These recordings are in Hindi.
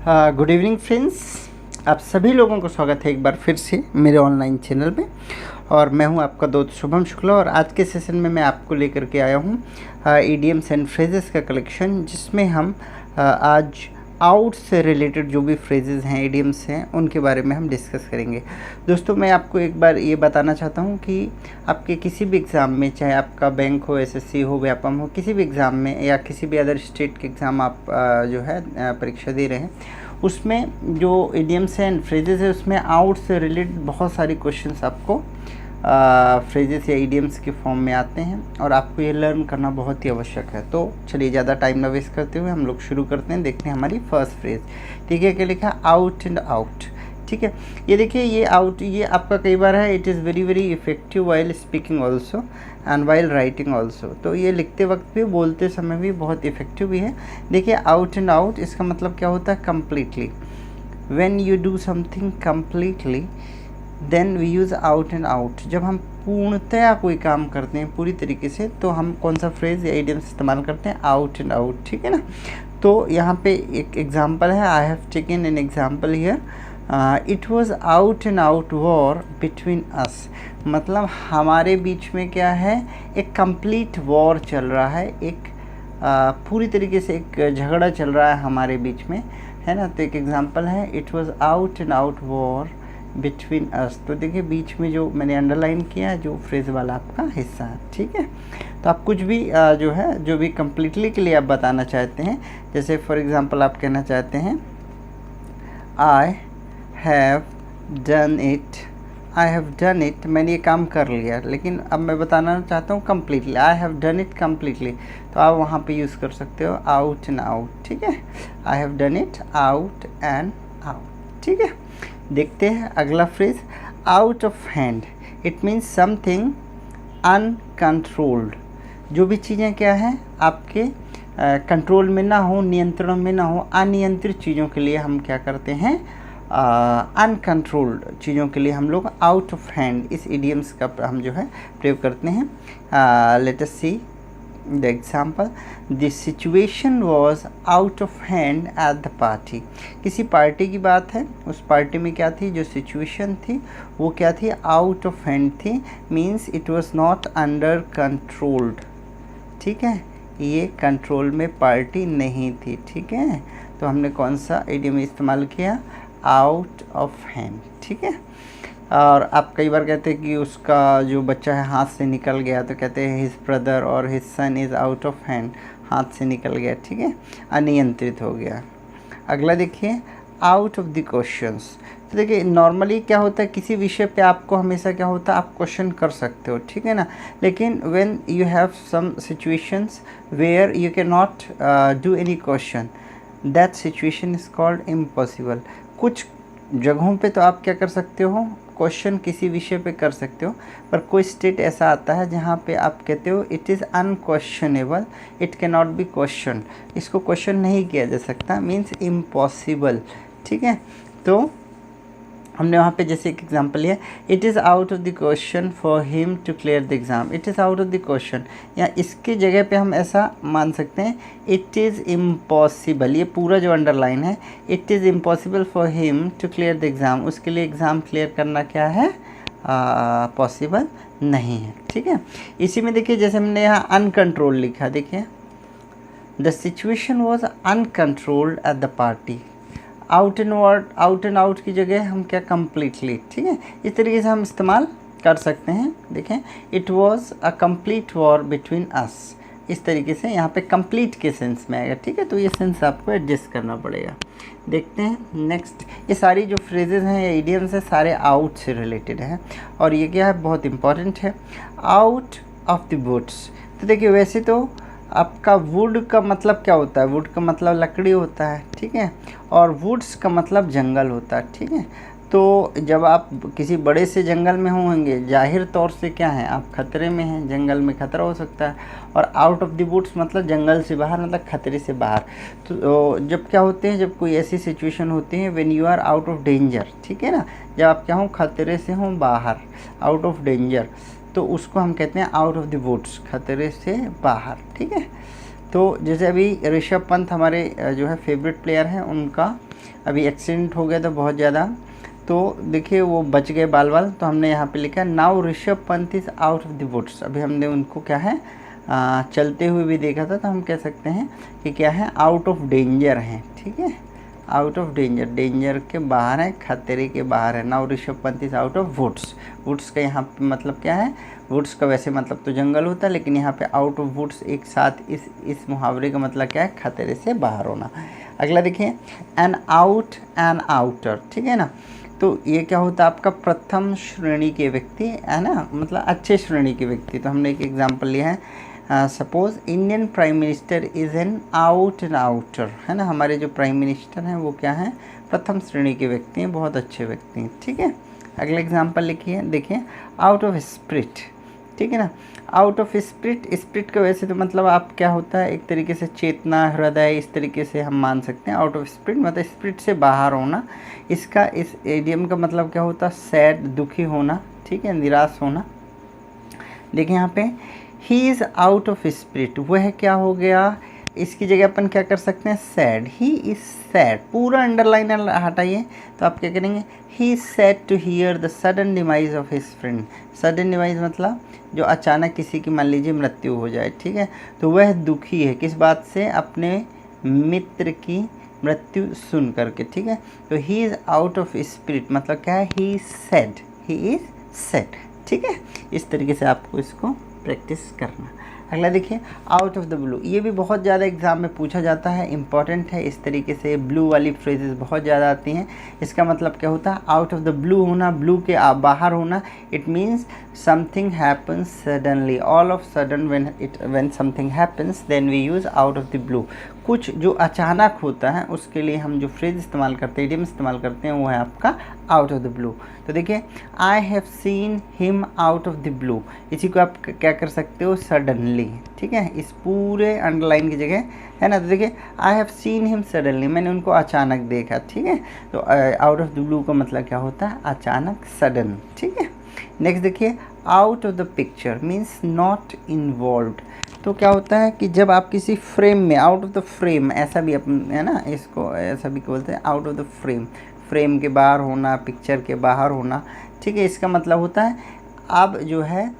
गुड इवनिंग फ्रेंड्स, आप सभी लोगों को स्वागत है एक बार फिर से मेरे ऑनलाइन चैनल में। और मैं हूं आपका दोस्त शुभम शुक्ला और आज के सेशन में मैं आपको लेकर के आया हूं ईडियम्स एंड फ्रेजेस का कलेक्शन, जिसमें हम आज आउट से रिलेटेड जो भी फ्रेजेस हैं, ईडियम्स हैं, उनके बारे में हम डिस्कस करेंगे। दोस्तों, मैं आपको एक बार ये बताना चाहता हूँ कि आपके किसी भी एग्ज़ाम में, चाहे आपका बैंक हो, एसएससी हो, व्यापम हो, किसी भी एग्ज़ाम में या किसी भी अदर स्टेट के एग्ज़ाम आप जो है परीक्षा दे रहे हैं, उसमें जो इडियम्स एंड फ्रेजेस है उसमें आउट से रिलेटेड बहुत सारी क्वेश्चंस आपको फ्रेजेस या इडियम्स के फॉर्म में आते हैं और आपको ये लर्न करना बहुत ही आवश्यक है। तो चलिए ज़्यादा टाइम ना वेस्ट करते हुए हम लोग शुरू करते हैं। देखते हैं हमारी फर्स्ट फ्रेज। ठीक है, क्या लिखा? Out and out. ठीक है, ये देखिए, ये आउट ये आपका कई बार है, it is very very effective while speaking also and while writing also. तो ये लिखते वक्त भी, बोलते समय भी बहुत इफेक्टिव भी है। देखिए, आउट एंड आउट, इसका मतलब क्या होता है? Completely. When you do something completely then we use out and out. जब हम पूर्णतया कोई काम करते हैं पूरी तरीके से, तो हम कौन सा फ्रेज़ या इडियम्स इस्तेमाल करते हैं? Out and out. ठीक है ना? तो यहाँ पे एक एग्जांपल है, I have taken an example here, it was out and out war between us. मतलब हमारे बीच में क्या है? एक कंप्लीट वॉर चल रहा है, एक पूरी तरीके से एक झगड़ा चल रहा है हमारे बीच में, है ना? तो एक एग्जांपल है, it was out and out war between us. तो देखिए, बीच में जो मैंने अंडरलाइन किया है, जो फ्रेज वाला आपका हिस्सा है। ठीक है, तो आप कुछ भी जो है, जो भी कम्प्लीटली के लिए आप बताना चाहते हैं, जैसे फॉर एग्जांपल आप कहना चाहते हैं I have done it, I have done it, मैंने ये काम कर लिया, लेकिन अब मैं बताना चाहता हूँ completely, I have done it completely. तो आप वहाँ पे यूज़ कर सकते हो आउट एंड आउट। ठीक है, I have done it out and out. ठीक है, देखते हैं अगला phrase, out of hand. It means something uncontrolled. जो भी चीज़ें क्या हैं, आपके कंट्रोल में ना हो, नियंत्रण में ना हो, अनियंत्रित चीज़ों के लिए हम क्या करते हैं? अनकंट्रोल्ड चीज़ों के लिए हम लोग आउट ऑफ हैंड, इस इडियम्स का हम जो है प्रयोग करते हैं। Let us see the example, the situation was out of hand at the party. किसी पार्टी की बात है, उस पार्टी में क्या थी? जो सिचुएशन थी वो क्या थी? आउट ऑफ हैंड थी, means it was not under controlled. ठीक है, ये कंट्रोल में पार्टी नहीं थी। ठीक है, तो हमने कौन सा इडियम इस्तेमाल किया? Out of hand. ठीक है, और आप कई बार कहते हैं कि उसका जो बच्चा है हाथ से निकल गया, तो कहते हैं हिज ब्रदर और his son is out of hand, हाथ से निकल गया। ठीक है, अनियंत्रित हो गया। अगला देखिए, आउट ऑफ द क्वेश्चंस। तो देखिए, नॉर्मली क्या होता है, किसी विषय पे आपको हमेशा क्या होता है, आप क्वेश्चन कर सकते हो। ठीक है ना? लेकिन when you have some situations where you can not do any question, that situation is called impossible. कुछ जगहों पे तो आप क्या कर सकते हो? क्वेश्चन किसी विषय पे कर सकते हो, पर कोई स्टेट ऐसा आता है जहाँ पे आप कहते हो it is unquestionable, it can not be question, इसको क्वेश्चन नहीं किया जा सकता, मीन्स इम्पॉसिबल। ठीक है, तो हमने वहाँ पे जैसे एक एग्जांपल लिया, it is out of the question for him to clear the exam. It is out of the question, या इसके जगह पे हम ऐसा मान सकते हैं, इट इज़ इम्पॉसिबल। ये पूरा जो अंडरलाइन है, it is impossible for him to clear the exam, उसके लिए एग्ज़ाम क्लियर करना क्या है? पॉसिबल नहीं है। ठीक है, इसी में देखिए, जैसे हमने यहाँ अनकंट्रोल लिखा, देखिए the situation was uncontrolled at the party. Out and out की जगह हम क्या? कम्प्लीटली। ठीक है, इस तरीके से हम इस्तेमाल कर सकते हैं। देखें, it was a complete war between us, इस तरीके से यहाँ पे कंप्लीट के सेंस में आएगा। ठीक है, तो ये सेंस आपको एडजस्ट करना पड़ेगा। देखते हैं नेक्स्ट, ये सारी जो फ्रेजेस हैं या इडियम्स हैं, सारे आउट से रिलेटेड हैं, और ये क्या है? बहुत इंपॉर्टेंट है, आउट ऑफ द वुड्स। तो देखिए, वैसे तो आपका वुड का मतलब क्या होता है? वुड का मतलब लकड़ी होता है। ठीक है, और वुड्स का मतलब जंगल होता है। ठीक है, तो जब आप किसी बड़े से जंगल में होंगे, जाहिर तौर से क्या है? आप खतरे में हैं, जंगल में खतरा हो सकता है। और आउट ऑफ द वुड्स मतलब जंगल से बाहर, मतलब खतरे से बाहर। तो जब क्या होते हैं, जब कोई ऐसी सिचुएशन होती है, when you are out of danger. ठीक है ना? जब आप क्या हो? खतरे से हो बाहर, आउट ऑफ डेंजर, तो उसको हम कहते हैं आउट ऑफ द वुड्स, खतरे से बाहर। ठीक है, तो जैसे अभी ऋषभ पंत हमारे जो है फेवरेट प्लेयर हैं, उनका अभी एक्सीडेंट हो गया था बहुत ज़्यादा, तो देखिए वो बच गए बाल बाल, तो हमने यहाँ पे लिखा now Rishabh Pant is out of the woods. अभी हमने उनको क्या है चलते हुए भी देखा था, तो हम कह सकते हैं कि क्या है आउट ऑफ डेंजर हैं, ठीक है, आउट ऑफ डेंजर, डेंजर के बाहर है, खतरे के बाहर है। Now Rishabh Pant is out of woods. Woods का यहाँ पे मतलब क्या है, वुड्स का वैसे मतलब तो जंगल होता है, लेकिन यहाँ पे आउट ऑफ वुड्स एक साथ इस मुहावरे का मतलब क्या है, खतरे से बाहर होना। अगला देखिए एन आउट एन आउटर, ठीक है ना, तो ये क्या होता है आपका प्रथम श्रेणी के व्यक्ति है ना, मतलब अच्छे श्रेणी के व्यक्ति। तो हमने एक एग्जांपल लिया है, suppose Indian prime minister is an out and outer, है ना, हमारे जो प्राइम मिनिस्टर हैं वो क्या हैं, प्रथम श्रेणी के व्यक्ति हैं, बहुत अच्छे व्यक्ति हैं, ठीक है। अगला एग्जांपल लिखिए, देखिए आउट ऑफ स्पिरिट, ठीक है ना, आउट ऑफ स्पिरिट, स्पिरिट का वैसे तो मतलब आप क्या होता है एक तरीके से चेतना, हृदय, इस तरीके से हम मान सकते हैं। आउट ऑफ स्पिरिट मतलब स्पिरिट से बाहर होना, इसका इस इडियम का मतलब क्या होता है, सैड, दुखी होना, ठीक है, निराश होना। देखिए यहाँ पे he is out of spirit, वह क्या हो गया, इसकी जगह अपन क्या कर सकते हैं, सैड, ही इज़ सैड, पूरा अंडरलाइन हटाइए, तो आप क्या करेंगे, he is said to hear the sudden demise of his friend. Sudden demise मतलब जो अचानक किसी की मान लीजिए मृत्यु हो जाए, ठीक है, तो वह दुखी है किस बात से, अपने मित्र की मृत्यु सुन करके, ठीक है। तो he is out of spirit मतलब क्या है, ही is sad, he is sad, ठीक है। इस तरीके से आपको इसको प्रैक्टिस करना। अगला देखिए आउट ऑफ द ब्लू, ये भी बहुत ज़्यादा एग्जाम में पूछा जाता है, इंपॉर्टेंट है। इस तरीके से ब्लू वाली फ्रेजेस बहुत ज़्यादा आती हैं। इसका मतलब क्या होता है, आउट ऑफ द ब्लू होना, ब्लू के बाहर होना। It means something happens suddenly, all of sudden when something happens then we use out of the blue. कुछ जो अचानक होता है उसके लिए हम जो फ्रेज इस्तेमाल करते हैं, इडियम इस्तेमाल करते हैं, वो है आपका आउट ऑफ द ब्लू। तो देखिए I have seen him out of the blue, इसी को आप क्या कर सकते हो, सडनली, ठीक है, इस पूरे अंडरलाइन की जगह, है ना। तो देखिए I have seen him suddenly, मैंने उनको अचानक देखा, ठीक है। तो आउट ऑफ द ब्लू का मतलब क्या होता है, अचानक, सडन, ठीक है। नेक्स्ट देखिए out of the picture means not involved. तो क्या होता है कि जब आप किसी फ्रेम में, आउट ऑफ द फ्रेम, ऐसा भी अपन है ना, इसको ऐसा भी बोलते हैं, out of the frame, frame के बाहर होना, पिक्चर के बाहर होना, ठीक है। इसका मतलब होता है अब जो है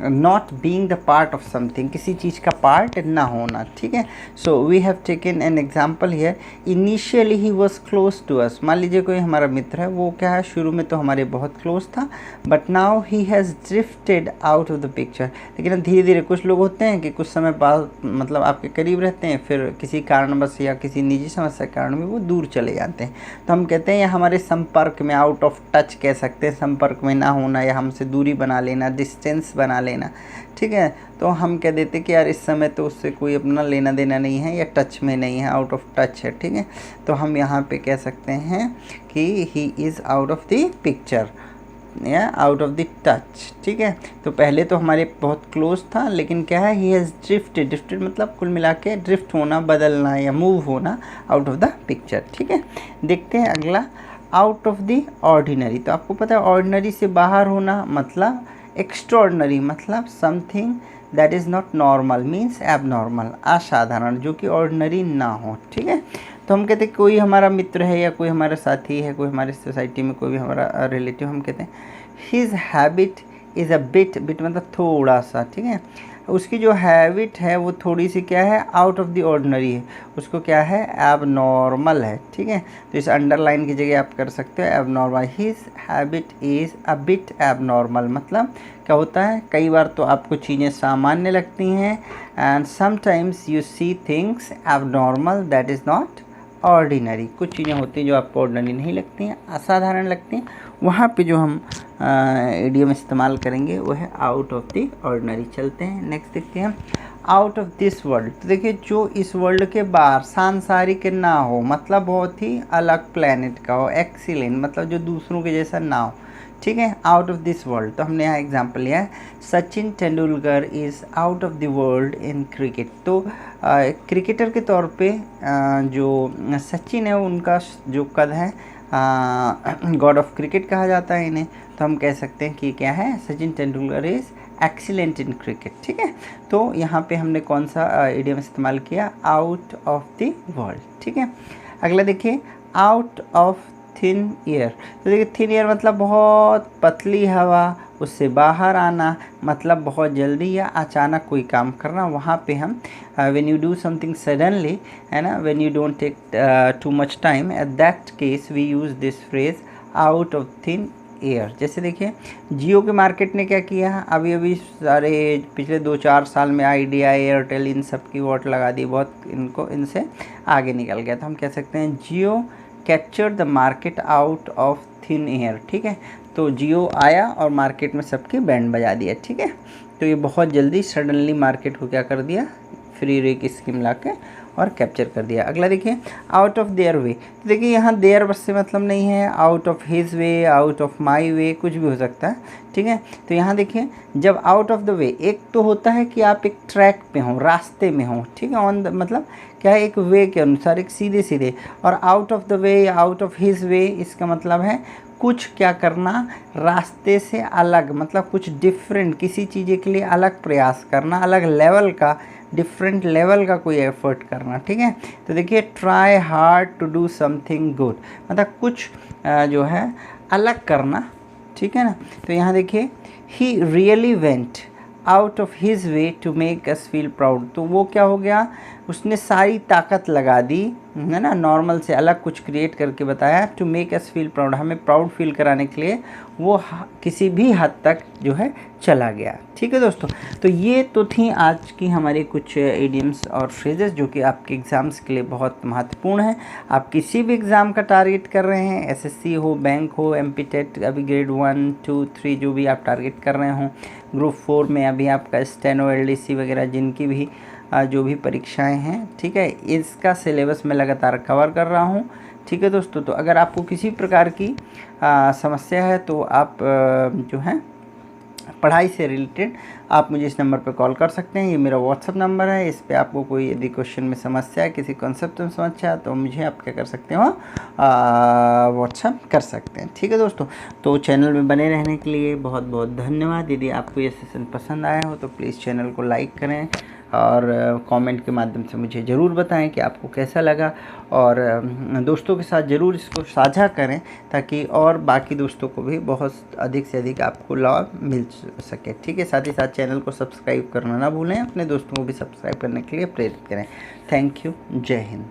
not being the part of something, किसी चीज़ का पार्ट ना होना, ठीक है। So we have taken an example here, initially he was close to us. मान लीजिए कोई हमारा मित्र है, वो क्या है, शुरू में तो हमारे बहुत क्लोज था, but now he has drifted out of the picture. लेकिन धीरे धीरे कुछ लोग होते हैं कि कुछ समय बाद मतलब आपके करीब रहते हैं, फिर किसी कारणवश या किसी निजी समस्या के कारण भी वो दूर चले जाते हैं। तो हम कहते हैं या हमारे संपर्क में, आउट ऑफ टच कह सकते हैं, संपर्क में ना होना या हमसे दूरी बना लेना, डिस्टेंस बना लेना, ठीक है। तो हम कह देते कि यार इस समय तो उससे कोई अपना लेना देना नहीं है या टच में नहीं है, आउट ऑफ टच है, ठीक है। तो हम यहाँ पे कह सकते हैं कि he is out of the picture या आउट ऑफ द टच, ठीक है। तो पहले तो हमारे बहुत क्लोज था, लेकिन क्या है, ही हैज़ ड्रिफ्टेड, ड्रिफ्टेड मतलब कुल मिला के ड्रिफ्ट होना, बदलना या मूव होना, आउट ऑफ द पिक्चर, ठीक है। देखते हैं अगला आउट ऑफ द ऑर्डिनरी। तो आपको पता है ऑर्डिनरी से बाहर होना मतलब एक्स्ट्रॉर्डनरी, मतलब something that is not normal means abnormal, असाधारण, जो कि ऑर्डिनरी ना हो, ठीक है। तो हम कहते हैं कोई हमारा मित्र है या कोई हमारा साथी है, कोई हमारे सोसाइटी में कोई भी हमारा रिलेटिव, हम कहते हैं his habit is a bit, bit मतलब थोड़ा सा, ठीक है। उसकी जो हैबिट है वो थोड़ी सी क्या है, आउट ऑफ द ऑर्डिनरी है, उसको क्या है, एबनॉर्मल है, ठीक है। तो इस अंडरलाइन की जगह आप कर सकते हो abnormal, his habit is a bit abnormal. मतलब क्या होता है, कई बार तो आपको चीज़ें सामान्य लगती हैं, and sometimes you see things abnormal that is not ordinary. कुछ चीज़ें होती हैं जो आपको ऑर्डिनरी नहीं लगती हैं, असाधारण लगती हैं, वहाँ पे जो हम इडियम इस्तेमाल करेंगे वो है आउट ऑफ द ऑर्डिनरी। चलते हैं नेक्स्ट देखते हैं आउट ऑफ दिस वर्ल्ड। तो देखिए जो इस वर्ल्ड के बाहर, सांसारिक ना हो, मतलब बहुत ही अलग प्लेनेट का हो, एक्सीलेंट मतलब जो दूसरों के जैसा ना हो, ठीक है, आउट ऑफ दिस वर्ल्ड। तो हमने यहाँ एग्जांपल लिया है, Sachin Tendulkar is out of the world in cricket. तो क्रिकेटर के तौर पे जो सचिन है उनका जो कद है, गॉड ऑफ क्रिकेट कहा जाता है इन्हें। तो हम कह सकते हैं कि क्या है, Sachin Tendulkar is excellent in cricket. ठीक है, तो यहाँ पे हमने कौन सा इडियम इस्तेमाल किया, आउट ऑफ द वर्ल्ड। ठीक है, अगला देखिए, आउट ऑफ थिन एयर। तो देखिए थिन एयर मतलब बहुत पतली हवा, उससे बाहर आना, मतलब बहुत जल्दी या अचानक कोई काम करना। वहाँ पे हम when you do something suddenly, है ना, when you don't take too much time, at that case we use this phrase out of thin air. जैसे देखिए जियो के मार्केट ने क्या किया, अभी अभी सारे पिछले 2-4 साल में आइडिया, एयरटेल, इन सब की वोट लगा दी, बहुत इनको इनसे आगे निकल गया। तो हम कह सकते हैं Jio capture the market out of thin air. ठीक है, तो जियो आया और मार्केट में सबकी बैंड बजा दिया। ठीक है, तो ये बहुत जल्दी सडनली मार्केट को क्या कर दिया, फ्री रेक स्कीम ला के और कैप्चर कर दिया। अगला देखिए, आउट ऑफ देयर वे। तो देखिए यहाँ देयर बस से मतलब नहीं है, out of his way, out of my way, कुछ भी हो सकता है। ठीक है, तो यहाँ देखिए जब आउट ऑफ द वे, एक तो होता है कि आप एक ट्रैक पे हो, रास्ते में हो। ठीक है, ऑन द मतलब क्या है, एक वे के अनुसार, एक सीधे सीधे। और out of the way, out of his वे, इसका मतलब है कुछ क्या करना, रास्ते से अलग, मतलब कुछ डिफरेंट, किसी चीज़ के लिए अलग प्रयास करना, अलग लेवल का, डिफरेंट लेवल का कोई एफर्ट करना। ठीक है, तो देखिए try hard to do something good, मतलब कुछ जो है अलग करना। ठीक है ना, तो यहाँ देखिए he really went out of his way to make us feel proud. तो वो क्या हो गया, उसने सारी ताकत लगा दी, है ना, नॉर्मल से अलग कुछ क्रिएट करके बताया, to make us feel proud, हमें प्राउड फील कराने के लिए वो किसी भी हद तक जो है चला गया। ठीक है दोस्तों, तो ये तो थी आज की हमारी कुछ इडियम्स और फ्रेजेस जो कि आपके एग्ज़ाम्स के लिए बहुत महत्वपूर्ण है। आप किसी भी एग्ज़ाम का टारगेट कर रहे हैं, एसएससी हो, बैंक हो, एमपी टेट, अभी ग्रेड 1, 2, 3 जो भी आप टारगेट कर रहे हों, ग्रुप 4 में अभी आपका स्टेनो, एलडीसी वगैरह जिनकी भी जो भी परीक्षाएं हैं, ठीक है, इसका सिलेबस मैं लगातार कवर कर रहा हूं। ठीक है दोस्तों, तो अगर आपको किसी प्रकार की समस्या है तो आप जो है पढ़ाई से रिलेटेड आप मुझे इस नंबर पर कॉल कर सकते हैं। ये मेरा व्हाट्सअप नंबर है, इस पे आपको कोई यदि क्वेश्चन में समस्या है, किसी कॉन्सेप्ट में समस्या है, तो मुझे आप क्या कर सकते हो, व्हाट्सअप कर सकते हैं। ठीक है दोस्तों, तो चैनल में बने रहने के लिए बहुत बहुत धन्यवाद। यदि आपको ये सेशन पसंद आया हो तो प्लीज़ चैनल को लाइक करें और कमेंट के माध्यम से मुझे ज़रूर बताएं कि आपको कैसा लगा, और दोस्तों के साथ ज़रूर इसको साझा करें ताकि और बाकी दोस्तों को भी बहुत अधिक से अधिक आपको लाभ मिल सके। ठीक है, साथ ही साथ चैनल को सब्सक्राइब करना ना भूलें, अपने दोस्तों को भी सब्सक्राइब करने के लिए प्रेरित करें। थैंक यू, जय हिंद।